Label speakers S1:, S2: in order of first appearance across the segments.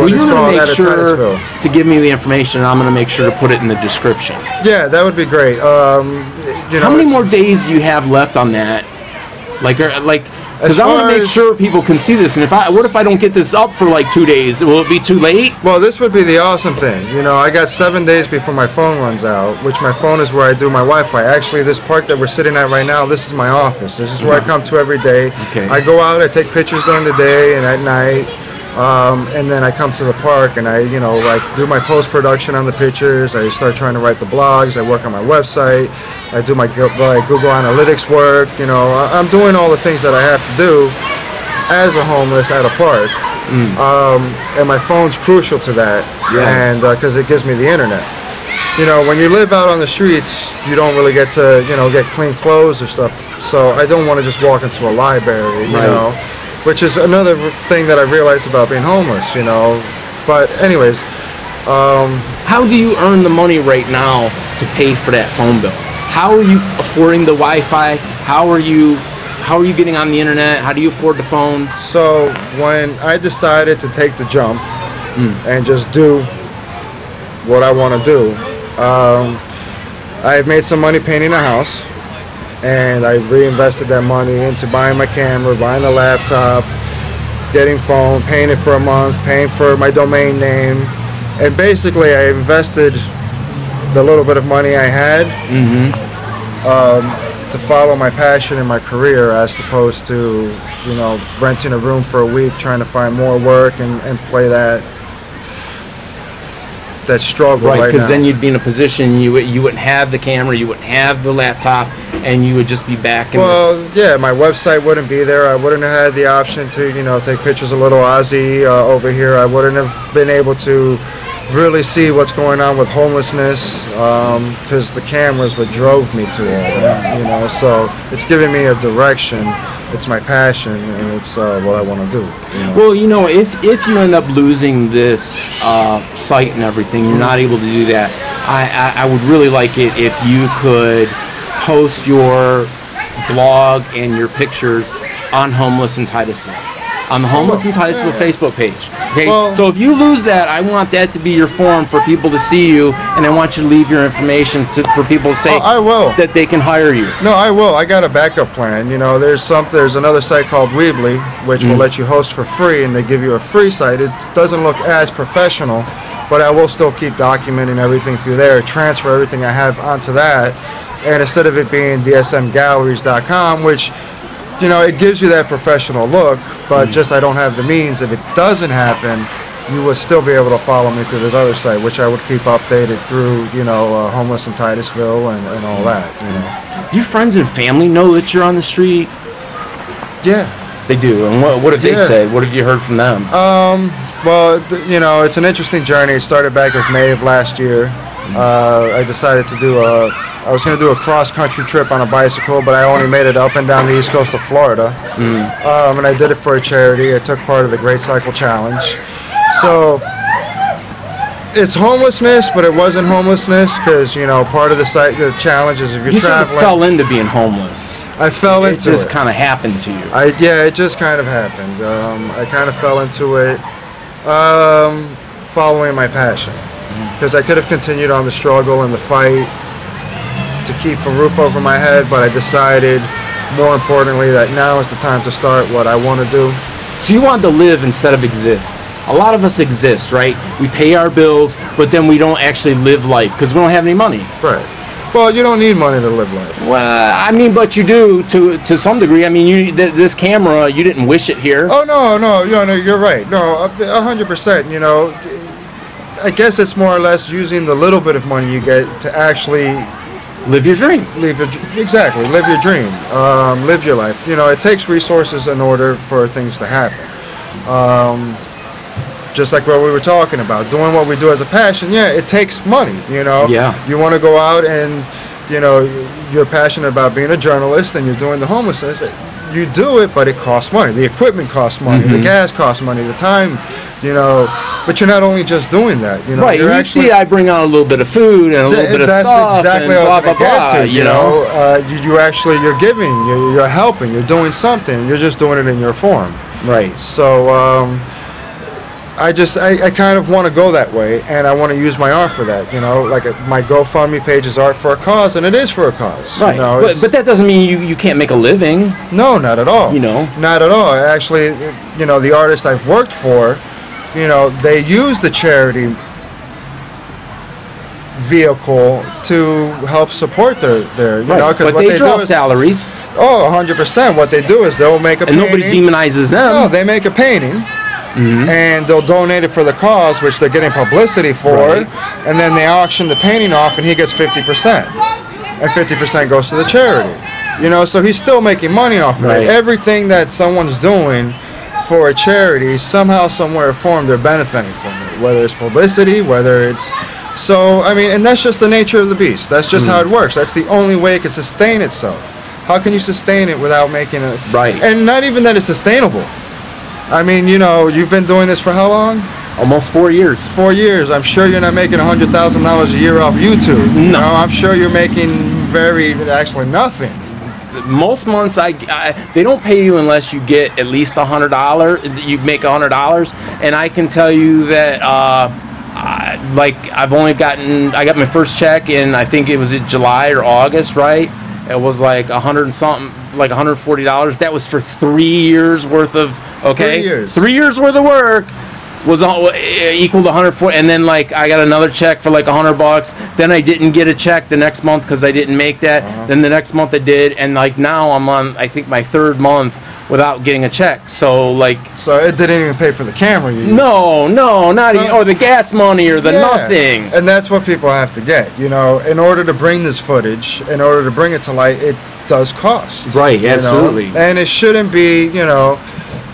S1: Well, you're going to make sure
S2: Titusville.
S1: to give me the information, and I'm going to make sure to put it in the description.
S2: Yeah, that would be great. You know,
S1: how many more days do you have left on that? Because I want to make sure people can see this. And what if I don't get this up for like 2 days? Will it be too late?
S2: Well, this would be the awesome thing. You know, I got 7 days before my phone runs out, which my phone is where I do my Wi-Fi. Actually, this park that we're sitting at right now, this is my office. This is where I come to every day.
S1: Okay.
S2: I go out, I take pictures during the day and at night. And then I come to the park and I do my post-production on the pictures. I start trying to write the blogs. I work on my website. I do my Google Analytics work. You know, I'm doing all the things that I have to do as a homeless at a park. And my phone's crucial to that.
S1: Yes.
S2: And because it gives me the internet. You know, when you live out on the streets, you don't really get to, get clean clothes or stuff. So I don't want to just walk into a library, you know. Which is another thing that I realized about being homeless, But anyways,
S1: how do you earn the money right now to pay for that phone bill? How are you affording the Wi-Fi? How are you getting on the internet? How do you afford the phone?
S2: So when I decided to take the jump and just do what I want to do, I made some money painting a house. And I reinvested that money into buying my camera, buying a laptop, getting phone, paying it for a month, paying for my domain name. And basically I invested the little bit of money I had to follow my passion in my career, as opposed to, renting a room for a week, trying to find more work and play that struggle right now.
S1: Because then you'd be in a position you wouldn't have the camera, you wouldn't have the laptop, and you would just be back in
S2: yeah, my website wouldn't be there. I wouldn't have had the option to, take pictures of little Ozzy over here. I wouldn't have been able to really see what's going on with homelessness, because the camera's what drove me to all that, So it's giving me a direction. It's my passion, and it's what I want to do.
S1: Well, if you end up losing this site and everything, you're not able to do that. I would really like it if you could post your blog and your pictures on Homeless in Titusville, on the Homeless in Titusville Facebook page. Okay, so if you lose that, I want that to be your forum for people to see you, and I want you to leave your information for people to say
S2: I will.
S1: that they can hire you.
S2: No, I will. I got a backup plan. There's another site called Weebly, which will let you host for free, and they give you a free site. It doesn't look as professional, but I will still keep documenting everything through there, transfer everything I have onto that, and instead of it being dsmgalleries.com, which it gives you that professional look, but just I don't have the means. If it doesn't happen, you would still be able to follow me through this other site, which I would keep updated through, Homeless in Titusville and all that,
S1: Your friends and family know that you're on the street?
S2: Yeah.
S1: They do. And what have they said? What have you heard from them?
S2: Well, it's an interesting journey. It started back with May of last year. I decided to I was going to do a cross-country trip on a bicycle, but I only made it up and down the east coast of Florida. And I did it for a charity. I took part of the Great Cycle Challenge. So it's homelessness, but it wasn't homelessness because, part of the challenge is if you're traveling.
S1: You sort of fell into being homeless.
S2: I fell into it.
S1: It just kind of happened to you.
S2: It just kind of happened. I kind of fell into it following my passion. Because I could have continued on the struggle and the fight to keep a roof over my head, but I decided, more importantly, that now is the time to start what I want to do.
S1: So you want to live instead of exist. A lot of us exist, right? We pay our bills, but then we don't actually live life because we don't have any money.
S2: Right. Well, you don't need money to live life.
S1: Well, but you do to some degree. I mean, this camera, you didn't wish it here.
S2: Oh, no, you're right. No, 100%, I guess it's more or less using the little bit of money you get to actually
S1: live your dream.
S2: Exactly. Live your dream. Live your life. It takes resources in order for things to happen. Just like what we were talking about, doing what we do as a passion. Yeah, it takes money.
S1: Yeah.
S2: You want to go out and you're passionate about being a journalist and you're doing the homelessness. You do it, but it costs money. The equipment costs money. The gas costs money. The time. But you're not only just doing that.
S1: Right.
S2: You're
S1: actually, I bring out a little bit of food and a little bit of stuff.
S2: That's exactly
S1: and
S2: what
S1: blah,
S2: I was
S1: blah,
S2: going to get to. You're giving. You're helping. You're doing something. You're just doing it in your form.
S1: Right.
S2: So, I kind of want to go that way, and I want to use my art for that. You know, like my GoFundMe page is art for a cause, and it is for a cause.
S1: Right.
S2: You know,
S1: but that doesn't mean you can't make a living.
S2: No, not at all.
S1: You know,
S2: not at all. Actually, you know, the artists I've worked for, you know, they use the charity vehicle to help support their you know, because
S1: but
S2: what
S1: they draw
S2: do is,
S1: salaries.
S2: Oh, 100%. What they do is they'll make a
S1: and
S2: painting.
S1: nobody demonizes them.
S2: No, they make a painting. And they'll donate it for the cause, which they're getting publicity for,
S1: Right.
S2: and then they auction the painting off, and he gets 50%, and 50% goes to the charity. You know, so he's still making money off of
S1: Right.
S2: it. Everything that someone's doing for a charity, somehow, somewhere, form, they're benefiting from it. Whether it's publicity, whether it's so. I mean, and that's just the nature of the beast. That's just how it works. That's the only way it can sustain itself. How can you sustain it without making it
S1: Right?
S2: And not even that it's sustainable. I mean, you know, you've been doing this for how long?
S1: Almost 4 years.
S2: 4 years. I'm sure you're not making $100,000 a year off YouTube.
S1: No.
S2: I'm sure you're making actually nothing.
S1: Most months, they don't pay you unless you get at least $100. You make $100, and I can tell you that, like I got my first check in, I think it was in July or August, right? It was like $100 and something, like $140. That was for 3 years worth of
S2: 3 years.
S1: 3 years worth of work was equal to 140. And then like I got another check for like $100. Then I didn't get a check the next month because I didn't make that. Then the next month I did, and like now I'm on I think my 3rd month without getting a check. So like.
S2: So it didn't even pay for the camera you used.
S1: No, not even, or the gas money or the nothing.
S2: And that's what people have to get. You know, in order to bring this footage, in order to bring it to light, it does cost.
S1: Right, absolutely.
S2: You know? And it shouldn't be, you know,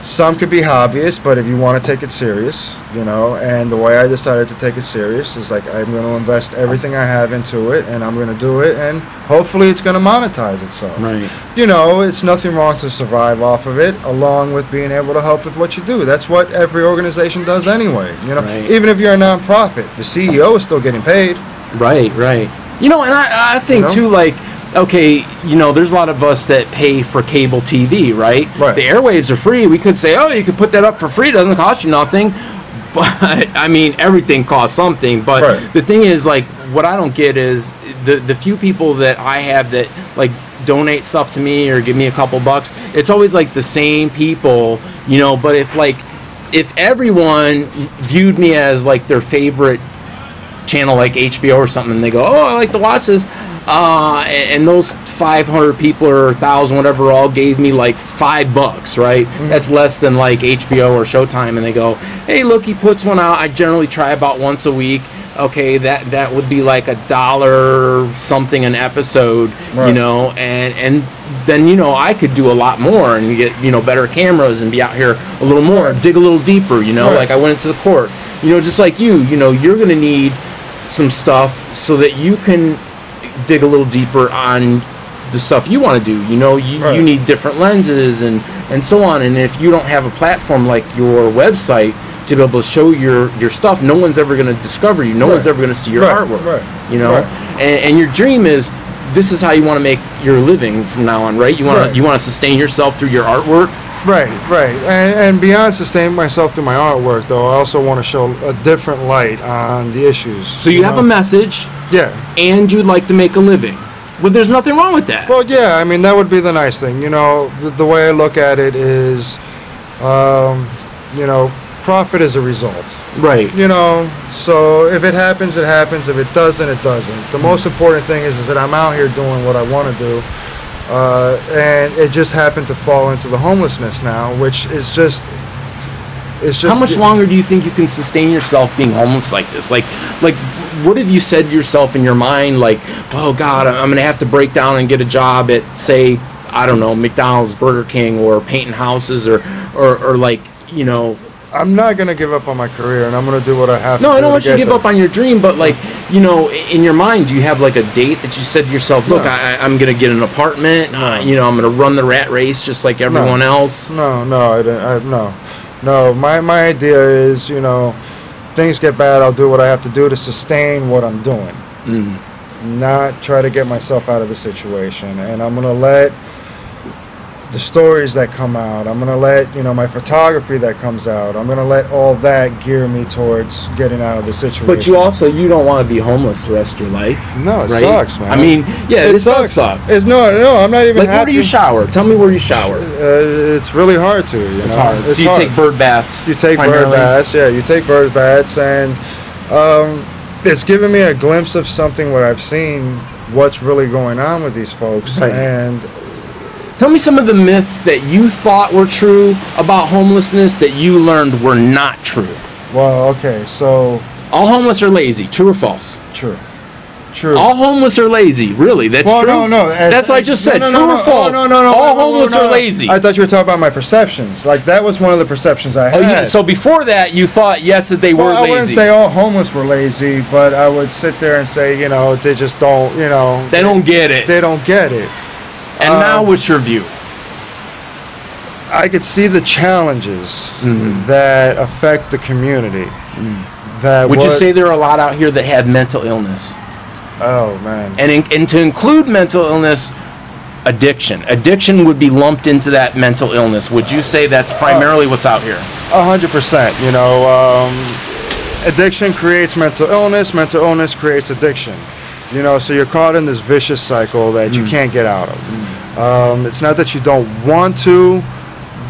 S2: some could be hobbyists, but if you want to take it serious, you know, and the way I decided to take it serious is like I'm going to invest everything I have into it, and I'm going to do it, and hopefully it's going to monetize itself.
S1: Right.
S2: You know, it's nothing wrong to survive off of it, along with being able to help with what you do. That's what every organization does anyway. You know,
S1: Right.
S2: even if you're a nonprofit, the CEO is still getting paid.
S1: Right. You know, and I think too, like, okay, you know, there's a lot of us that pay for cable TV, right?
S2: Right.
S1: The airwaves are free. We could say, oh, you could put that up for free. It doesn't cost you nothing. But, I mean, everything costs something. But
S2: Right.
S1: the thing is, like, what I don't get is the few people that I have that, like, donate stuff to me or give me a couple bucks, it's always, like, the same people, you know. But if everyone viewed me as, like, their favorite channel, like HBO or something, and they go, oh, I like to watch this, and those 500 people or 1,000, whatever, all gave me like $5, right? That's less than like HBO or Showtime, and they go, hey, look, he puts one out. I generally try about once a week. Okay, that would be like $1 something an episode,
S2: Right.
S1: you know, and then, you know, I could do a lot more and get, you know, better cameras and be out here a little more, dig a little deeper, you know,
S2: Right.
S1: like I went into the court, you know, just like you know, you're going to need some stuff so that you can dig a little deeper on the stuff you want to do. You know, you
S2: Right.
S1: need different lenses and so on. And if you don't have a platform like your website to be able to show your stuff, no one's ever going to discover you. No
S2: Right.
S1: one's ever going to see your
S2: Right.
S1: artwork.
S2: Right.
S1: You know,
S2: Right.
S1: and your dream is this is how you want to make your living from now on, right? You want
S2: Right.
S1: to you want to sustain yourself through your artwork.
S2: Right. And beyond sustaining myself through my artwork, though, I also want to show a different light on the issues.
S1: So you have
S2: know?
S1: a message,
S2: Yeah.
S1: and you'd like to make a living. Well, there's nothing wrong with that.
S2: Well, yeah, I mean, that would be the nice thing. You know, the way I look at it is, you know, profit is a result.
S1: Right.
S2: You know, so if it happens, it happens. If it doesn't, it doesn't. The most important thing is that I'm out here doing what I want to do. And it just happened to fall into the homelessness now, which is just, it's just.
S1: How much longer do you think you can sustain yourself being homeless like this? Like, what have you said to yourself in your mind? Like, oh God, I'm gonna have to break down and get a job at, say, I don't know, McDonald's, Burger King, or painting houses, or like, you know.
S2: I'm not gonna give up on my career, and I'm gonna do what I have to do.
S1: No, I don't want you to
S2: get
S1: give
S2: there.
S1: up on your dream, but like, you know, in your mind, do you have like a date that you said to yourself, look,
S2: No.
S1: I'm gonna get an apartment, you know, I'm gonna run the rat race just like everyone else?
S2: No, I didn't. No. My idea is, you know, things get bad, I'll do what I have to do to sustain what I'm doing. Not try to get myself out of the situation. And I'm gonna let the stories that come out. I'm gonna let my photography that comes out. I'm gonna let all that gear me towards getting out of the situation.
S1: But you don't want to be homeless the rest of your life.
S2: No, it
S1: right?
S2: sucks, man.
S1: I mean, yeah, this
S2: sucks.
S1: does suck.
S2: No, I'm not even
S1: like,
S2: happy.
S1: where do you shower? Tell me where you shower.
S2: It's really hard to.
S1: It's hard. So you take bird baths.
S2: You take bird baths. Yeah, you take bird baths, and it's given me a glimpse of something what I've seen. What's really going on with these folks,
S1: right.
S2: And
S1: tell me some of the myths that you thought were true about homelessness that you learned were not true.
S2: Well, okay, so
S1: all homeless are lazy. True or false?
S2: True.
S1: All homeless are lazy. Really? That's true?
S2: No.
S1: That's what I just said. True or false?
S2: No.
S1: All homeless are lazy.
S2: I thought you were talking about my perceptions. Like, that was one of the perceptions I had.
S1: Oh, yeah. So before that, you thought, yes, that they were lazy.
S2: I wouldn't say all homeless were lazy, but I would sit there and say, they just don't,
S1: They don't get it.
S2: They don't get it.
S1: And now what's your view?
S2: I could see the challenges that affect the community.
S1: Would you say there are a lot out here that have mental illness?
S2: Oh, man.
S1: And to include mental illness, addiction. Addiction would be lumped into that mental illness. Would you say that's primarily what's out here?
S2: 100%. Addiction creates mental illness. Mental illness creates addiction. So you're caught in this vicious cycle that you can't get out of. It's not that you don't want to,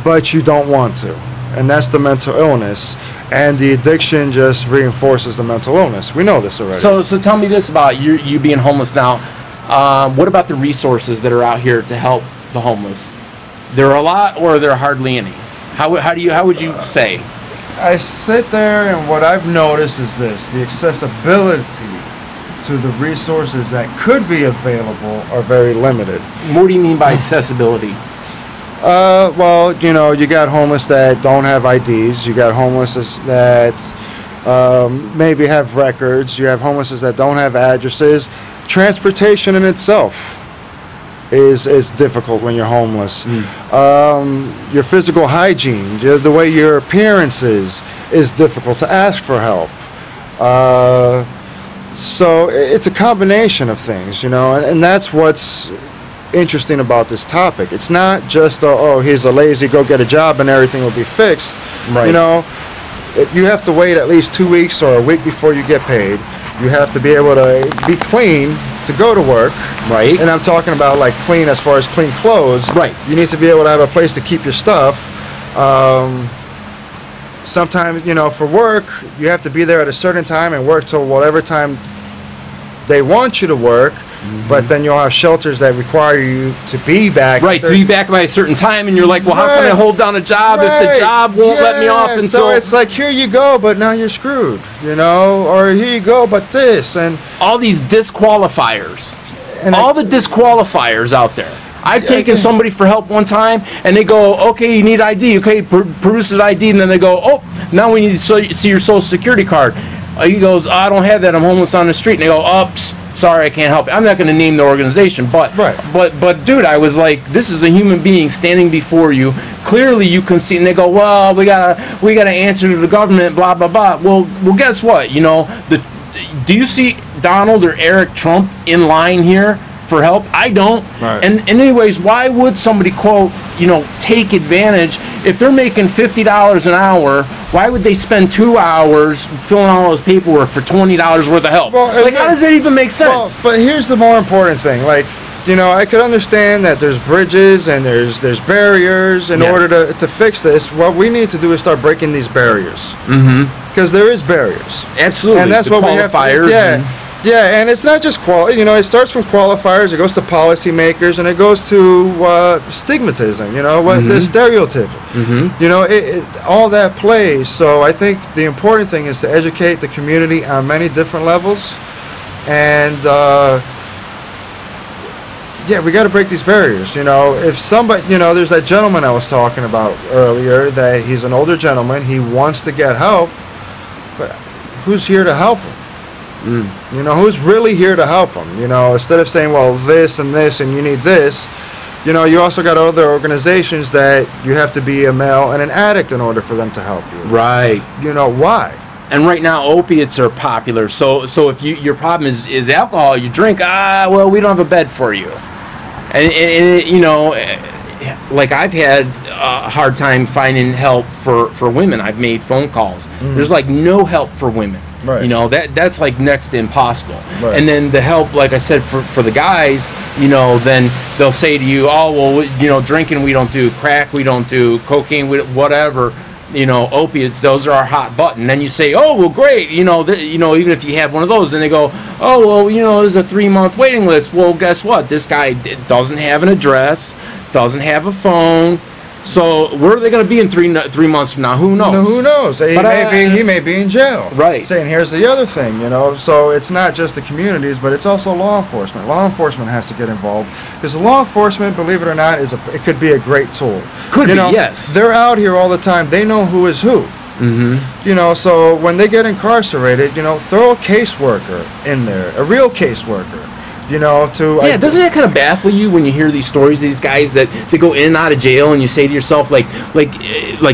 S2: but you don't want to. And that's the mental illness. And the addiction just reinforces the mental illness. We know this already.
S1: So tell me this about you being homeless now. What about the resources that are out here to help the homeless? There are a lot, or are there hardly any? How would you say?
S2: I sit there, and what I've noticed is this: the accessibility to the resources that could be available are very limited.
S1: What do you mean by accessibility?
S2: Well, you got homeless that don't have IDs. You got homeless that maybe have records. You have homeless that don't have addresses. Transportation in itself is difficult when you're homeless. Your physical hygiene, the way your appearance is difficult to ask for help. So it's a combination of things, and that's what's interesting about this topic. It's not just he's a lazy, go get a job and everything will be fixed.
S1: Right.
S2: You have to wait at least 2 weeks or a week before you get paid. You have to be able to be clean to go to work.
S1: Right.
S2: And I'm talking about like clean as far as clean clothes.
S1: Right.
S2: You need to be able to have a place to keep your stuff. Sometimes, for work, you have to be there at a certain time and work till whatever time they want you to work. But then you'll have shelters that require you to be back.
S1: Right, to be back by a certain time, and you're like, well, how can I hold down a job if the job won't let me off until...
S2: So it's like, here you go, but now you're screwed, or here you go, but this, and...
S1: all these disqualifiers. All the disqualifiers out there. I've taken somebody for help one time, and they go, okay, you need ID. Okay, produce an ID, and then they go, oh, now we need to see your social security card. He goes, I don't have that, I'm homeless on the street. And they go, sorry, I can't help you. I'm not going to name the organization, but dude, I was like, this is a human being standing before you. Clearly, you can see. And they go, well, we gotta answer to the government, blah blah blah. Well, guess what? Do you see Donald or Eric Trump in line here for help? I don't.
S2: Right.
S1: And anyways, why would somebody quote, take advantage if they're making $50 an hour? Why would they spend 2 hours filling out all this paperwork for $20 worth of help? Well, how does that even make sense?
S2: Well, but here's the more important thing. I could understand that there's bridges and there's barriers in order to fix this. What we need to do is start breaking these barriers. Because there is barriers.
S1: Absolutely.
S2: And that's what we have to do. Yeah, and it's not just it starts from qualifiers, it goes to policymakers, and it goes to stigmatism, the stereotype. All that plays. So I think the important thing is to educate the community on many different levels. And, we got to break these barriers. If somebody, there's that gentleman I was talking about earlier, that he's an older gentleman, he wants to get help, but who's here to help him? Who's really here to help them? Instead of saying, well, this and this and you need this, you also got other organizations that you have to be a male and an addict in order for them to help you.
S1: Right.
S2: Why?
S1: And right now, opiates are popular. So if your problem is alcohol, you drink, we don't have a bed for you. And like I've had a hard time finding help for women. I've made phone calls. There's like no help for women.
S2: Right.
S1: You know, that's like next to impossible.
S2: Right.
S1: And then the help, like I said, for the guys, you know, then they'll say to you, oh, well, you know, drinking we don't do, crack we don't do, cocaine, whatever, you know, opiates, those are our hot button. Then you say, oh, well, great, you know, even if you have one of those, then they go, oh, well, you know, there's a 3-month waiting list. Well, guess what? This guy doesn't have an address, doesn't have a phone. So where are they going to be in three months from now? Who knows?
S2: No, who knows? He may be in jail.
S1: Right.
S2: Saying here's the other thing, you know. So it's not just the communities, but it's also law enforcement. Law enforcement has to get involved because law enforcement, believe it or not, it could be a great tool.
S1: Could be,
S2: know,
S1: yes.
S2: They're out here all the time. They know who is who. Mm-hmm. You know, so when they get incarcerated, you know, throw a caseworker in there, a real caseworker. You know,
S1: doesn't that kind of baffle you when you hear these stories, these guys that they go in and out of jail, and you say to yourself, like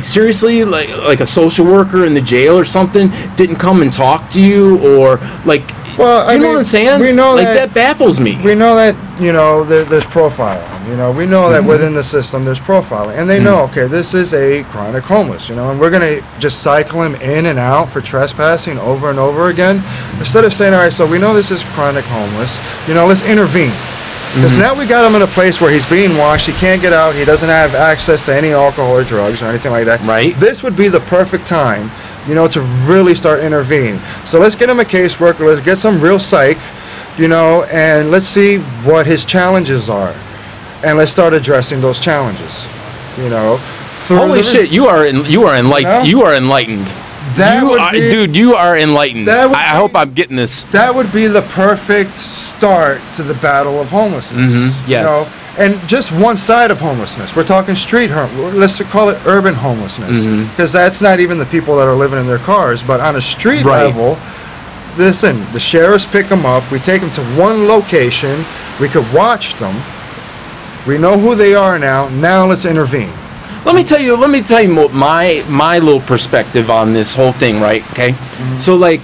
S1: seriously, like a social worker in the jail or something didn't come and talk to you, or like,
S2: well,
S1: do you know what I'm saying?
S2: We know
S1: like that baffles me.
S2: We know that, you know, there's profiling. You know, we know that within the system there's profiling, and they know, okay, this is a chronic homeless, you know, and we're going to just cycle him in and out for trespassing over and over again, instead of saying, all right, so we know this is chronic homeless, you know, let's intervene. Because now we got him in a place where he's being watched, he can't get out, he doesn't have access to any alcohol or drugs or anything like that.
S1: Right.
S2: This would be the perfect time, you know, to really start intervening. So let's get him a caseworker, let's get some real psych, you know, and let's see what his challenges are. And let's start addressing those challenges, you know.
S1: Holy shit, you are enlightened. You are enlightened. Dude, you are enlightened. I hope I'm getting this.
S2: That would be the perfect start to the battle of homelessness.
S1: Yes.
S2: You know? And just one side of homelessness. We're talking street homelessness. Let's call it urban homelessness. Because that's not even the people that are living in their cars. But on a street level, listen, the sheriffs pick them up. We take them to one location. We could watch them. We know who they are now. Now let's intervene.
S1: Let me tell you my little perspective on this whole thing, right? Okay. So like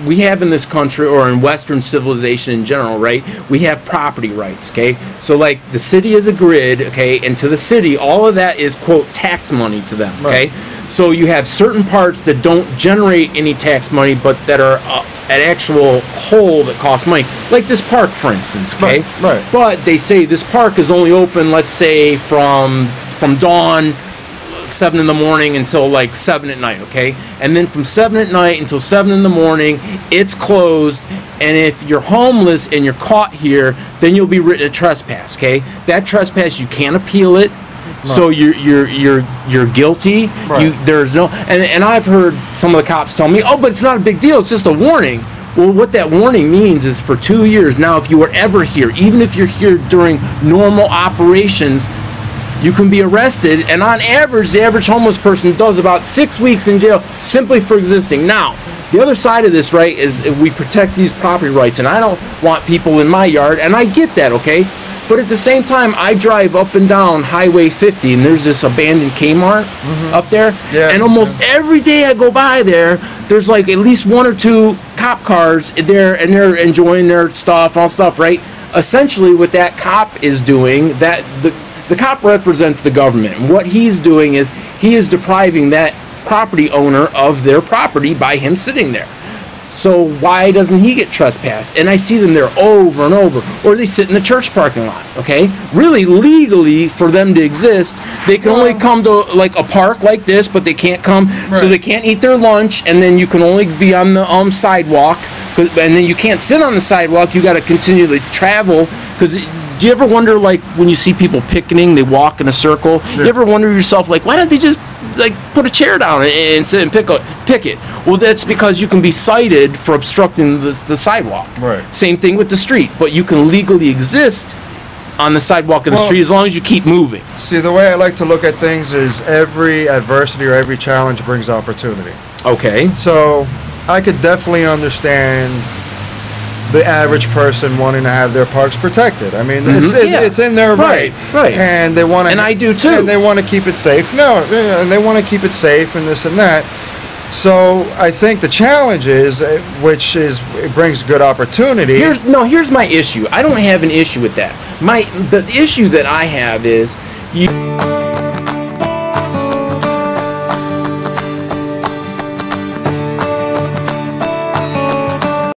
S1: we have in this country, or in Western civilization in general, right? We have property rights, okay? So like the city is a grid, okay, and to the city, all of that is, quote, tax money to them, okay? Right. So you have certain parts that don't generate any tax money, but that are an actual whole that costs money, like this park, for instance, okay?
S2: Right.
S1: But they say this park is only open, let's say, from dawn, 7 in the morning until like 7 at night, okay? And then from 7 at night until 7 in the morning, it's closed. And if you're homeless and you're caught here, then you'll be written a trespass, okay? That trespass, you can't appeal it. Right. So you're guilty. Right. There's no, and I've heard some of the cops tell me, oh, but it's not a big deal. It's just a warning. Well, what that warning means is for 2 years now, if you were ever here, even if you're here during normal operations, you can be arrested, and on average, the average homeless person does about 6 weeks in jail simply for existing. Now, the other side of this, right, is we protect these property rights, and I don't want people in my yard, and I get that, okay? But at the same time, I drive up and down Highway 50, and there's this abandoned Kmart up there, and almost every day I go by there, there's like at least 1 or 2 cop cars there, and they're enjoying their stuff, all stuff, right? Essentially, what that cop is doing, the cop represents the government, and what he's doing is he is depriving that property owner of their property by him sitting there. So why doesn't he get trespassed? And I see them there over and over. Or they sit in the church parking lot, okay? Really, legally, for them to exist, they can only come to like a park like this, but they can't come, so they can't eat their lunch, and then you can only be on the sidewalk, and then you can't sit on the sidewalk, you got to continually travel, because do you ever wonder, like, when you see people picketing, they walk in a circle, you ever wonder yourself, like, why don't they just, like, put a chair down and sit and picket? Well, that's because you can be cited for obstructing the sidewalk. Right. Same thing with the street, but you can legally exist on the sidewalk of the street as long as you keep moving.
S2: See, the way I like to look at things is every adversity or every challenge brings opportunity.
S1: Okay.
S2: So I could definitely understand the average person wanting to have their parks protected. I mean, it's in their right, and they want to.
S1: And I do too.
S2: And they want to keep it safe. No, and they want to keep it safe and this and that. So I think the challenge is, it brings good opportunity.
S1: Here's my issue. I don't have an issue with that. The issue that I have is You